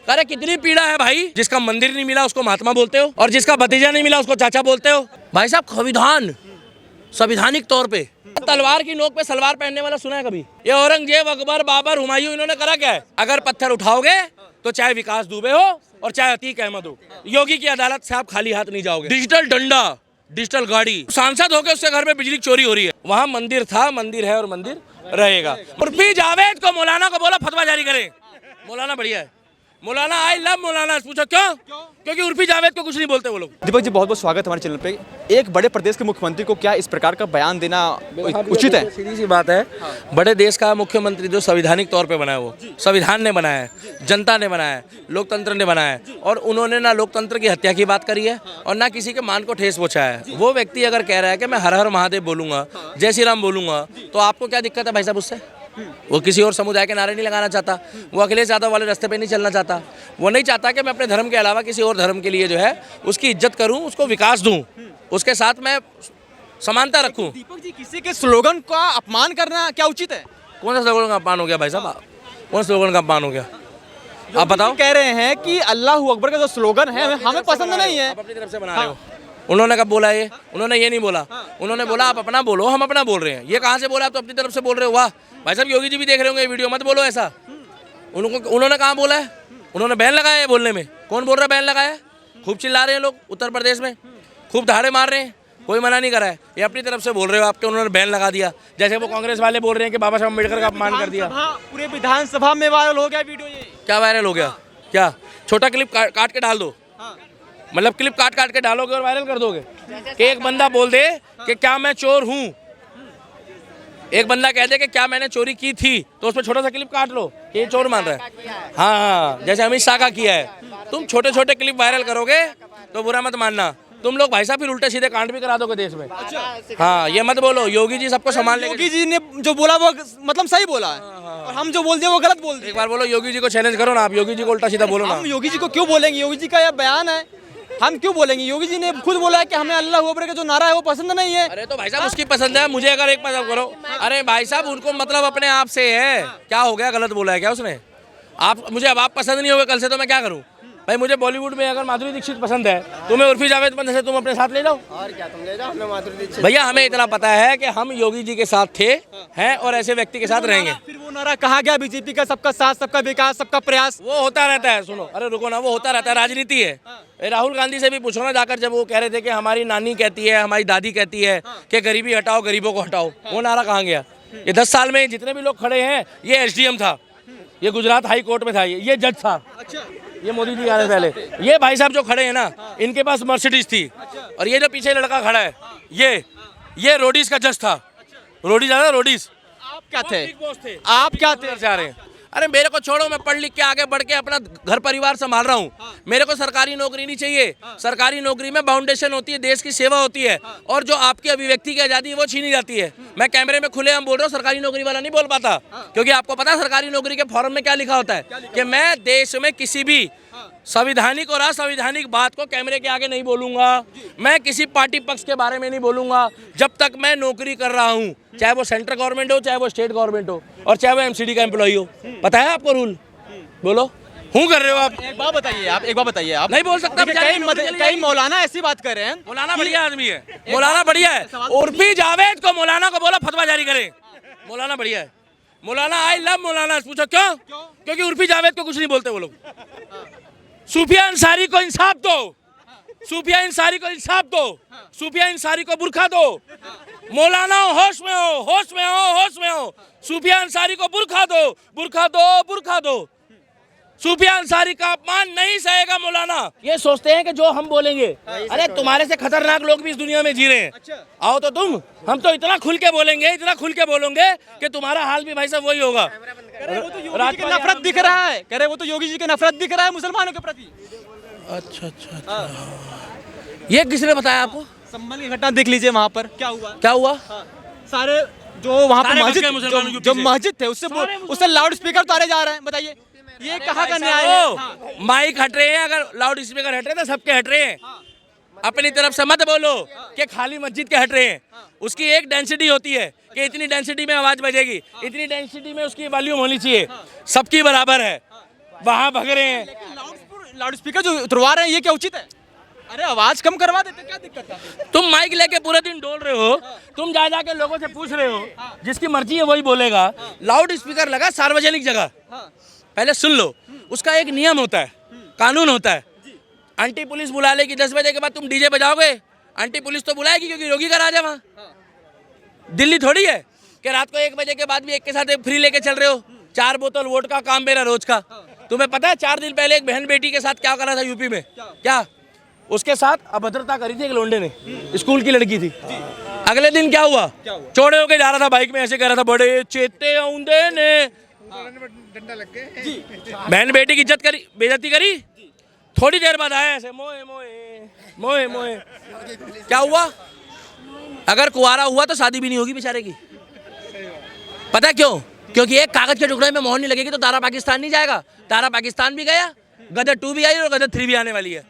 अरे कितनी पीड़ा है भाई, जिसका मंदिर नहीं मिला उसको महात्मा बोलते हो और जिसका भतीजा नहीं मिला उसको चाचा बोलते हो। भाई साहब संविधान, संवैधानिक तौर पे तलवार की नोक पे सलवार पहनने वाला सुना है कभी? ये औरंगजेब, अकबर, बाबर, हुमायूं, इन्होंने करा क्या है? अगर पत्थर उठाओगे तो चाहे विकास दुबे हो और चाहे अतीक अहमद हो, योगी की अदालत से आप खाली हाथ नहीं जाओगे। डिजिटल डंडा, डिजिटल गाड़ी, सांसद होकर उसके घर में बिजली चोरी हो रही है। वहाँ मंदिर था, मंदिर है और मंदिर रहेगा। उर्फी जावेद को मौलाना को बोला फतवा जारी करें। मौलाना बढ़िया है, मौलाना आई लव मौलाना। पूछो क्यों? क्योंकि उर्फी जावेद को कुछ नहीं बोलते वो लोग। दीपक जी बहुत बहुत स्वागत हमारे चैनल पे। एक बड़े प्रदेश के मुख्यमंत्री को क्या इस प्रकार का बयान देना उचित है? सीधी सी बात है, बड़े देश का मुख्यमंत्री जो संवैधानिक तौर पे बना है, वो संविधान ने बनाया है, जनता ने बनाया है, लोकतंत्र ने बनाया है, और उन्होंने ना लोकतंत्र की हत्या की बात करी है और ना किसी के मान को ठेस पहुंचाया है। वो व्यक्ति अगर कह रहा है कि मैं हर हर महादेव बोलूंगा, जय श्री राम बोलूंगा, तो आपको क्या दिक्कत है भाई साहब उससे? वो किसी और समुदाय के नारे नहीं लगाना चाहता, वो अखिलेश यादव वाले रास्ते पे नहीं चलना चाहता, वो नहीं चाहता कि मैं अपने धर्म के अलावा किसी और धर्म के लिए जो है उसकी इज्जत करूं, उसको विकास दूं, उसके साथ मैं समानता रखूं। दीपक जी किसी के स्लोगन का अपमान करना क्या उचित है? कौन सा स्लोगन का अपमान हो गया भाई साहब? कौन सा स्लोगन का अपमान हो गया आप बताओ? कह रहे हैं कि अल्लाह अकबर का जो स्लोगन है हमें पसंद नहीं है। आप अपनी तरफ से बना रहे हो। उन्होंने कब बोला ये? उन्होंने ये नहीं बोला। उन्होंने बोला आप अपना बोलो, हम अपना बोल रहे हैं। ये कहाँ से बोला? आप तो अपनी तरफ से बोल रहे हो। वाह भाई साहब, योगी जी भी देख रहे होंगे ये वीडियो, मत बोलो ऐसा। उन्होंने कहाँ बोला है? उन्होंने बैन लगाया है बोलने में। कौन बोल रहा है बैन लगाया है? खूब चिल्ला रहे हैं लोग उत्तर प्रदेश में, खूब दहाड़े मार रहे हैं, कोई मना नहीं करा है। ये अपनी तरफ से बोल रहे हो आपके, उन्होंने बैन लगा दिया। जैसे वो कांग्रेस वाले बोल रहे हैं कि बाबा साहब अम्बेडकर का अपमान कर दिया। पूरे विधानसभा में वायरल हो गया वीडियो। ये क्या वायरल हो गया? क्या छोटा क्लिप काट के डाल दो? मतलब क्लिप काट के डालोगे और वायरल कर दोगे कि एक बंदा बोल दे कि क्या मैं चोर हूँ, एक बंदा कह दे कि क्या मैंने चोरी की थी, तो उसमें छोटा सा क्लिप काट लो कि ये चोर मान रहा है। हाँ, जैसे अमित शाह का किया है। तुम छोटे छोटे क्लिप वायरल करोगे तो बुरा मत मानना। तुम लोग भाई साहब फिर उल्टे सीधे कांड भी करा दोगे देश में। हाँ, ये मत बोलो योगी जी सबको संभाल लेंगे। योगी जी ने जो बोला वो मतलब सही बोला है और हम जो बोल दिए वो गलत बोल दिए। एक बार बोलो योगी जी को चैलेंज करो ना, आप योगी जी को उल्टा सीधा बोलो ना। हम योगी जी को क्यों बोलेंगे? योगी जी का यह बयान है, हम क्यों बोलेंगे? योगी जी ने खुद बोला है कि हमें अल्लाह अकबर का जो नारा है वो पसंद नहीं है। अरे तो भाई साहब उसकी पसंद है, मुझे अगर एक पसंद करो। अरे भाई साहब उनको मतलब अपने आप से है। क्या हो गया? गलत बोला है क्या उसने? आप मुझे अब आप पसंद नहीं होगा कल से तो मैं क्या करूं भाई? मुझे बॉलीवुड में अगर माधुरी दीक्षित पसंद है, तुम्हें उर्फी जावेद पसंद है, तुम अपने साथ ले जाओ। और क्या, तुम ले जाओ, हमें माधुरी दीक्षित। भैया हमें इतना पता है कि हम योगी जी के साथ थे, हैं और ऐसे व्यक्ति के साथ रहेंगे। फिर वो नारा कहा गया बीजेपी का सबका साथ, सबका विकास, सबका प्रयास। वो होता रहता है। सुनो, अरे रुको ना, वो होता रहता है, राजनीति है। राहुल गांधी से भी पूछो ना जाकर, जब वो कह रहे थे कि हमारी नानी कहती है, हमारी दादी कहती है कि गरीबी हटाओ, गरीबों को हटाओ, वो नारा कहाँ गया? ये 10 साल में जितने भी लोग खड़े हैं, ये SDM था, ये गुजरात हाई कोर्ट में था, ये जज था। अच्छा, ये मोदी जी आने से पहले। ये भाई साहब जो खड़े हैं ना, इनके पास मर्सिडीज थी। और ये जो पीछे लड़का खड़ा है, ये रोडीज का जज था। रोडीज आना, रोडीज। आप क्या थे? आप क्या थे? जा रहे हैं। अरे मेरे को छोड़ो, मैं पढ़ लिख के आगे बढ़ के अपना घर परिवार संभाल रहा हूँ। मेरे को सरकारी नौकरी नहीं चाहिए। सरकारी नौकरी में फाउंडेशन होती है, देश की सेवा होती है, और जो आपकी अभिव्यक्ति की आज़ादी है वो छीनी जाती है। मैं कैमरे में खुले हम बोल रहा हूँ, सरकारी नौकरी वाला नहीं बोल पाता, क्योंकि आपको पता है सरकारी नौकरी के फॉर्म में क्या लिखा होता है कि मैं देश में किसी भी संविधानिक और असंवैधानिक बात को कैमरे के आगे नहीं बोलूंगा, मैं किसी पार्टी पक्ष के बारे में नहीं बोलूंगा जब तक मैं नौकरी कर रहा हूं, चाहे वो सेंट्रल गवर्नमेंट हो, चाहे वो स्टेट गवर्नमेंट हो, और चाहे वो MCD का एम्प्लॉय हो। पता है आपको रूल? बोलो, हूँ कर रहे हो आप? एक बात बताइए आप, एक बात बताइए आप। नहीं बोल सकता। कई मौलाना ऐसी बात कर रहे हैं। मौलाना बढ़िया आदमी है, मौलाना बढ़िया है। उर्फी जावेद को मौलाना को बोला फतवा जारी करें। मौलाना बढ़िया है, मौलाना आई लव मौलाना। पूछो क्यों? क्योंकि उर्फी जावेद को कुछ नहीं बोलते वो लोग। सूफिया अंसारी को इंसाफ दो, सूफिया अंसारी को इंसाफ दो, सूफिया अंसारी को बुर्खा दो। मौलाना होश में हो, होश में हो, होश में हो। सूफिया अंसारी को बुर्खा दो, बुर्खा दो, बुर्खा दो। सूफिया अंसारी का अपमान नहीं सहेगा मौलाना। ये सोचते हैं कि जो हम बोलेंगे, अरे तुम्हारे से खतरनाक लोग भी इस दुनिया में जी रहे हैं। आओ तो तुम, हम तो इतना खुल के बोलेंगे, इतना खुल के बोलेंगे कि तुम्हारा हाल भी भाई साहब वही होगा। वो तो योगी जी की नफरत दिख रहा है, कह रहे वो तो योगी जी की नफरत दिख रहा है मुसलमानों के प्रति। अच्छा, ये किसने बताया आपको? संभल की घटना देख लीजिए, वहाँ पर क्या हुआ। क्या हुआ? सारे जो वहाँ पर मस्जिद, जो मस्जिद थे उससे लाउड स्पीकर उतारे जा रहे हैं। बताइए ये कहाँ का न्याय है? माइक हट रहे हैं, अगर लाउड स्पीकर हट रहे हैं तो सबके हट रहे हैं। अपनी तरफ से मत बोलो कि खाली मस्जिद के हट रहे हैं। उसकी एक डेंसिटी होती है कि इतनी डेंसिटी में आवाज बजेगी, इतनी डेंसिटी में उसकी वॉल्यूम होनी चाहिए, सबकी बराबर है। वहां भग रहे हैं। लाउड स्पीकर जो उतरवा रहे हैं ये क्या उचित है? अरे आवाज कम करवा देते, क्या दिक्कत है? तुम माइक लेके पूरे दिन डोल रहे हो, तुम जा जाके लोगों से पूछ रहे हो, जिसकी मर्जी है वही बोलेगा। लाउड स्पीकर लगा सार्वजनिक जगह, पहले सुन लो, उसका एक नियम होता है, कानून होता है। आंटी पुलिस बुला लेगी 10 बजे के बाद, तुम डीजे बजाओगे, आंटी पुलिस तो बुलाएगी क्योंकि योगी का राज है वहाँ। दिल्ली थोड़ी है कि रात को 1 बजे के बाद भी एक के साथ फ्री लेके चल रहे हो। 4 बोतल वोट का काम मेरा रोज का। तुम्हें पता है 4 दिन पहले एक बहन बेटी के साथ क्या करा था यूपी में? क्या उसके साथ अभद्रता करी थी एक लोंडे ने, स्कूल की लड़की थी। अगले दिन क्या हुआ? चौड़े होके जा रहा था बाइक में, ऐसे कह रहा था बड़े चेते औंधे ने, डंडा लग गए। बहन बेटी की इज्जत करी, बेइज्जती करी। थोड़ी देर बाद आया ऐसे मोए मोए मोए मोए। क्या हुआ? अगर कुंवारा हुआ तो शादी भी नहीं होगी बेचारे की। पता है क्यों? क्योंकि एक कागज के टुकड़े में मोहर नहीं लगेगी तो तारा पाकिस्तान नहीं जाएगा। तारा पाकिस्तान भी गया, गदर 2 भी आई और गदर 3 भी आने वाली है।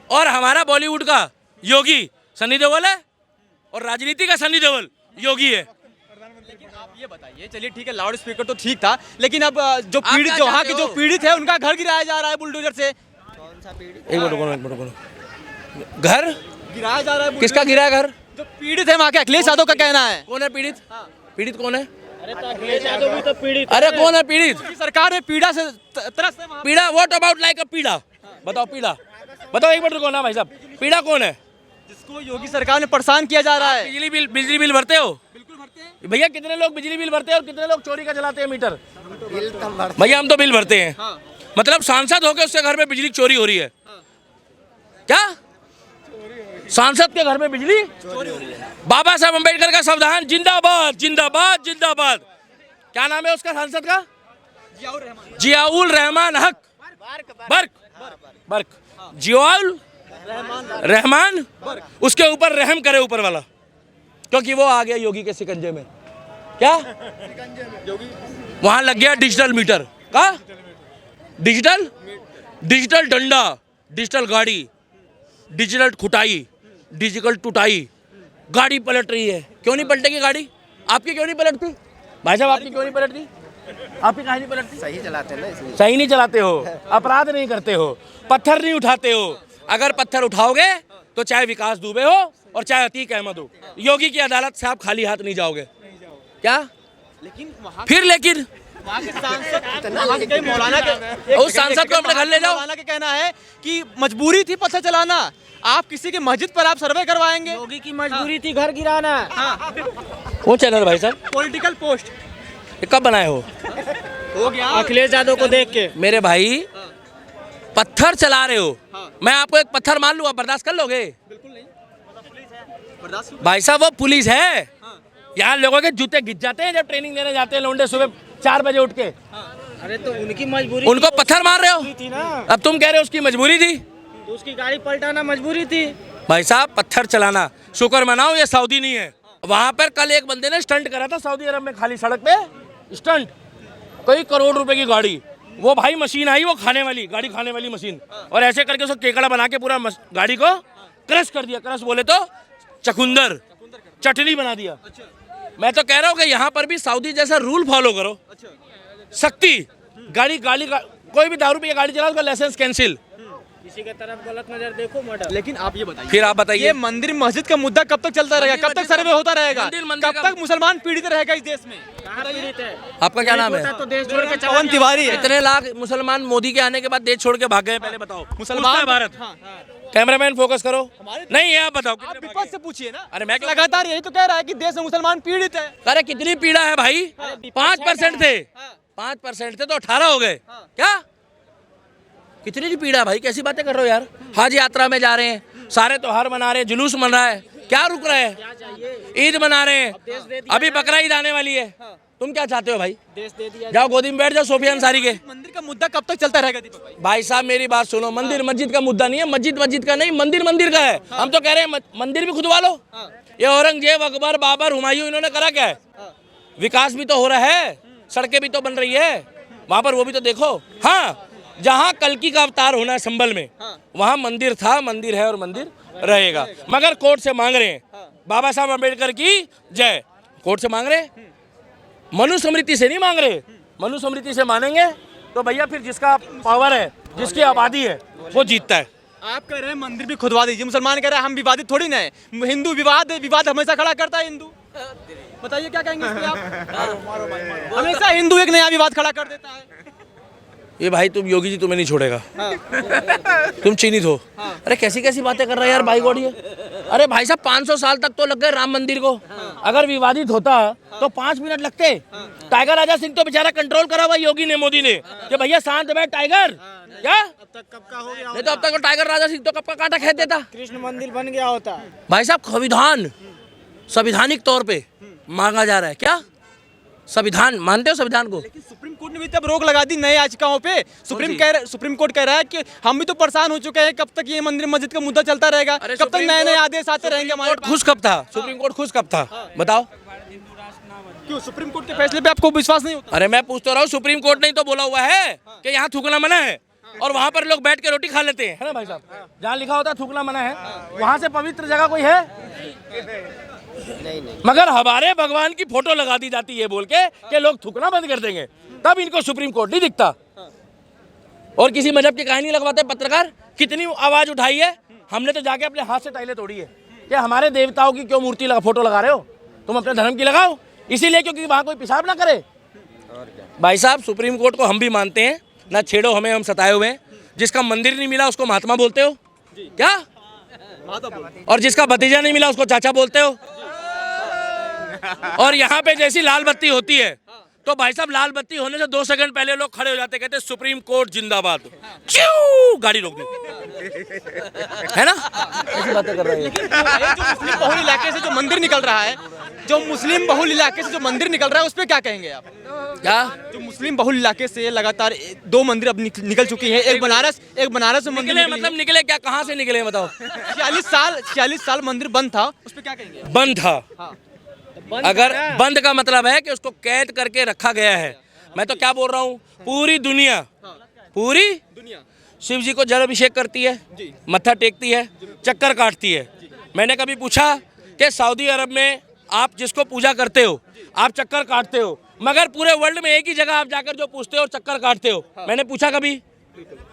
और हमारा बॉलीवुड का योगी सनी देओल है और राजनीति का सनी देओल योगी है। लेकिन आप ये बताइए, चलिए ठीक है लाउड स्पीकर तो ठीक था, लेकिन अब जो पीड़ित, जो वहाँ के जो पीड़ित है उनका घर गिराया जा रहा है बुलडोजर से। एक मिनट, घर गिराया जा रहा है। किसका गिरा है घर? जो पीड़ित है वहाँ के, अखिलेश यादव का कहना है। कौन है पीड़ित? पीड़ित कौन है? अखिलेश यादव भी तो पीड़ित। अरे कौन है पीड़ित? सरकार ने पीड़ा से त्रस्त है। पीड़ा व्हाट अबाउट लाइक अ पीड़ा? बताओ पीड़ा, बताओ एक मिनट रुको ना भाई साहब, पीड़ा कौन है? जिसको योगी सरकार ने परेशान किया जा रहा है। बिजली बिल भरते हो? बिल्कुल भरते हैं भैया। कितने लोग बिजली बिल भरते हैं और कितने लोग चोरी का चलाते हैं मीटर? बिल तो भरते। भैया हम तो बिल भरते हैं। मतलब सांसद होकर उसके घर में बिजली चोरी हो रही है क्या? सांसद के घर में बिजली चोरी हो रही है। बाबा साहब अम्बेडकर का संविधान जिंदाबाद जिंदाबाद जिंदाबाद। क्या नाम है उसका सांसद का? जियाउल रहमान हक बर्क बर्क जियाउल रहमान। उसके ऊपर रहम करे ऊपर वाला, क्योंकि वो आ गया योगी के शिकंजे में। क्या वहां लग गया डिजिटल मीटर का? डिजिटल डंडा, डिजिटल गाड़ी, डिजिटल खुटाई, डिजिटल टुटाई। गाड़ी पलट रही है। क्यों नहीं पलटेगी गाड़ी? आपकी क्यों नहीं पलटती भाई साहब? आपकी क्यों नहीं पलटती? आपकी कहाँ नहीं पलटती? सही चलाते हैं ना, इसलिए। सही नहीं चलाते हो, अपराध नहीं करते हो, पत्थर नहीं उठाते हो। अगर पत्थर उठाओगे तो चाहे विकास दुबे हो और चाहे अतीक अहमद हो, योगी की अदालत से आप खाली हाथ नहीं जाओगे। क्या? लेकिन लेकिन मौलाना के, उस सांसद को अपने घर ले जाओ। मौलाना का कहना है कि मजबूरी थी पत्थर चलाना। आप किसी की मस्जिद पर आप सर्वे करवाएंगे? योगी की मजबूरी थी घर गिराना। वो चैनल भाई साहब पॉलिटिकल पोस्ट ये कब बनाए हो? हो गया अखिलेश यादव को देख के। मेरे भाई पत्थर चला रहे हो, मैं आपको एक पत्थर मार लूंगा, बर्दाश्त कर लोगे? बिल्कुल नहीं। भाई साहब वो पुलिस है। यहाँ लोगों के जूते गिर जाते हैं जब ट्रेनिंग देने जाते हैं लौंडे सुबह 4 बजे उठ के। अरे तो उनकी मजबूरी उनको पत्थर मार रहे हो? थी ना, अब तुम कह रहे हो उसकी मजबूरी थी। तो उसकी गाड़ी पलटाना मजबूरी थी। भाई साहब पत्थर चलाना शुक्र मनाओ ये सऊदी नहीं है। वहां पर कल एक बंदे ने स्टंट करा था सऊदी अरब में, खाली सड़क पे स्टंट, कई करोड़ रुपए की गाड़ी। वो भाई मशीन आई, वो खाने वाली गाड़ी, खाने वाली मशीन, और ऐसे करके उसको केकड़ा बना के पूरा गाड़ी को क्रश कर दिया। क्रश बोले तो चकुंदर, चटनी बना दिया। मैं तो कह रहा हूँ कि यहाँ पर भी सऊदी जैसा रूल फॉलो करो। सख्ती, गाड़ी कोई भी दारू पी के गाड़ी चला उसका लाइसेंस कैंसिल। किसी के तरफ गलत नजर देखो मर्डर। लेकिन आप ये बताइए, फिर आप बताइए, ये मंदिर मस्जिद का मुद्दा कब तक चलता रहेगा? कब तक सर्वे होता रहेगा? कब तक मुसलमान पीड़ित रहेगा इस देश में? कहाँ पीड़ित है? आपका क्या नाम है? तो देश छोड़ के पवन तिवारी है। कितने लाख मुसलमान मोदी के आने के बाद देश छोड़ के भाग गए पहले बताओ? मुसलमान भारत। कैमरामैन फोकस करो। नहीं है, आप बताओ। आप विपक्ष से पूछिए ना। अरे मैं लगातार यही तो कह रहा है कि देश में मुसलमान पीड़ित है। अरे कितनी पीड़ा है भाई? 5% थे, 5% थे तो 18 हो गए। क्या कितनी पीड़ा भाई? कैसी बातें कर रहे हो यार? हज यात्रा में जा रहे हैं, सारे त्योहार मना रहे हैं, जुलूस मन रहा है, क्या रुक रहा है? ईद मना रहे हैं, अभी बकरा ईद आने वाली है। तुम क्या चाहते हो भाई? देश दे दिया। जाओ गोदी में बैठ जाओ सोफिया अंसारी के। मंदिर का मुद्दा कब तक चलता रहेगा दीपक भाई? भाई साहब मेरी बात सुनो, मंदिर मस्जिद का मुद्दा नहीं है, मस्जिद का नहीं, मंदिर का है। हम तो कह रहे हैं मंदिर भी खुदवा लो। ये औरंगजेब, अकबर, बाबर, हुमायूं, इन्होंने करा क्या है? विकास भी तो हो रहा है, सड़कें भी तो बन रही है वहां पर, वो भी तो देखो। हाँ, जहाँ कल्कि का अवतार होना है संभल में, वहाँ मंदिर था, मंदिर है और मंदिर रहेगा। मगर कोर्ट से मांग रहे हैं, बाबा साहब अम्बेडकर की जय, कोर्ट से मांग रहे हैं, मनुस्मृति से नहीं मांग रहे। मनुस्मृति से मानेंगे तो भैया फिर जिसका पावर है, जिसकी आबादी है, वो जीतता है। आप कह रहे हैं मंदिर भी खुदवा दीजिए, मुसलमान कह रहे हैं हम विवादित थोड़ी ना है, हिंदू विवाद हमेशा खड़ा करता है हिंदू। बताइए क्या कहेंगे इस पे आप? हमेशा हिंदू एक नया विवाद खड़ा कर देता है। ये भाई तुम योगी जी तुम्हें नहीं छोड़ेगा, तुम चीनित हो। अरे कैसी कैसी बातें कर रहे हैं यार भाई गॉड ये। अरे भाई साहब 500 साल तक तो लग गए राम मंदिर को, अगर विवादित होता तो 5 मिनट लगते। टाइगर राजा सिंह तो बेचारा कंट्रोल करा हुआ योगी ने, मोदी ने, कि भैया शांत बैठ टाइगर। क्या अब तक कब का हो गया नहीं तो अब तक तो टाइगर राजा सिंह तो कब का कांटा खेत देता। कृष्ण मंदिर बन गया होता। भाई साहब संविधान संविधानिक तौर पे मांगा जा रहा है। क्या संविधान मानते हो संविधान को? लेकिन सुप्रीम कोर्ट ने भी तब रोक लगा दी नए याचिकाओं पे। सुप्रीम कोर्ट कह रहा है कि हम भी तो परेशान हो चुके हैं, कब तक ये मंदिर मस्जिद का मुद्दा चलता रहेगा, कब तक नए नए आदेश आते रहेंगे हमारे पास। खुश कब था सुप्रीम कोर्ट, खुश कब था बताओ? क्यों सुप्रीम कोर्ट के फैसले पे आपको विश्वास नहीं होता? अरे मैं पूछ तो रहा हूँ, सुप्रीम कोर्ट ने तो बोला हुआ है कि यहाँ थूकना मना है, और वहाँ पर लोग बैठ के रोटी खा लेते हैं, है ना भाई साहब? जहाँ लिखा होता है थूकना मना है, वहाँ से पवित्र जगह कोई है? नहीं। मगर हमारे भगवान की फोटो लगा दी जाती है बोल के कि लोग थूकना बंद कर देंगे, तब इनको सुप्रीम कोर्ट नहीं दिखता। और किसी मजहब की कहानी लगवाते हैं पत्रकार। कितनी आवाज उठाई है हमने, तो जाके अपने हाथ से टाइलें तोड़ी है कि हमारे देवताओं की क्यों मूर्ति फोटो लगा रहे हो, तुम अपने धर्म की लगाओ, इसीलिए क्योंकि वहाँ कोई पेशाब ना करे। भाई साहब सुप्रीम कोर्ट को हम भी मानते हैं, ना छेड़ो हमें, हम सताए हुए हैं। जिसका मंदिर नहीं मिला उसको महात्मा बोलते हो क्या? और जिसका भतीजा नहीं मिला उसको चाचा बोलते हो। और यहाँ पे जैसी लाल बत्ती होती है तो भाई साहब लाल बत्ती होने से 2 सेकंड पहले लोग खड़े हो जाते, कहते सुप्रीम कोर्ट जिंदाबाद, गाड़ी रोक दी, है ना? ऐसी बातें कर रहे हैं। जो मुस्लिम बहुल इलाके से जो मंदिर निकल रहा है, जो मुस्लिम बहुल इलाके से जो मंदिर निकल रहा है, उस पर क्या कहेंगे आप? क्या जो मुस्लिम बहुल इलाके से लगातार 2 मंदिर अब निकल चुकी हैं, एक बनारस में मंदिर निकले, मतलब निकले क्या, कहाँ से निकले बताओ? 46 साल मंदिर बंद था, उस पर क्या कहेंगे? बंद था। अगर बंद का मतलब है कि उसको कैद करके रखा गया है, मैं तो क्या बोल रहा हूँ, पूरी दुनिया शिव जी को जल अभिषेक करती है, मत्था टेकती है, चक्कर काटती है। मैंने कभी पूछा कि सऊदी अरब में आप जिसको पूजा करते हो आप चक्कर काटते हो, मगर पूरे वर्ल्ड में एक ही जगह आप जाकर जो पूछते हो चक्कर काटते हो, मैंने पूछा कभी?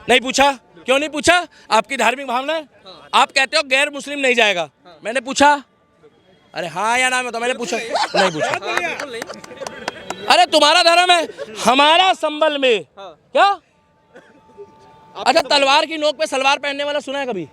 नहीं पूछा। क्यों नहीं पूछा? आपकी धार्मिक भावना है। आप कहते हो गैर मुस्लिम नहीं जाएगा, मैंने पूछा? अरे हाँ या ना में तो मैंने पूछा नहीं पूछा। अरे तुम्हारा धर्म है, हमारा संबल में क्या? अच्छा तलवार की नोक पे सलवार पहनने वाला सुना है कभी?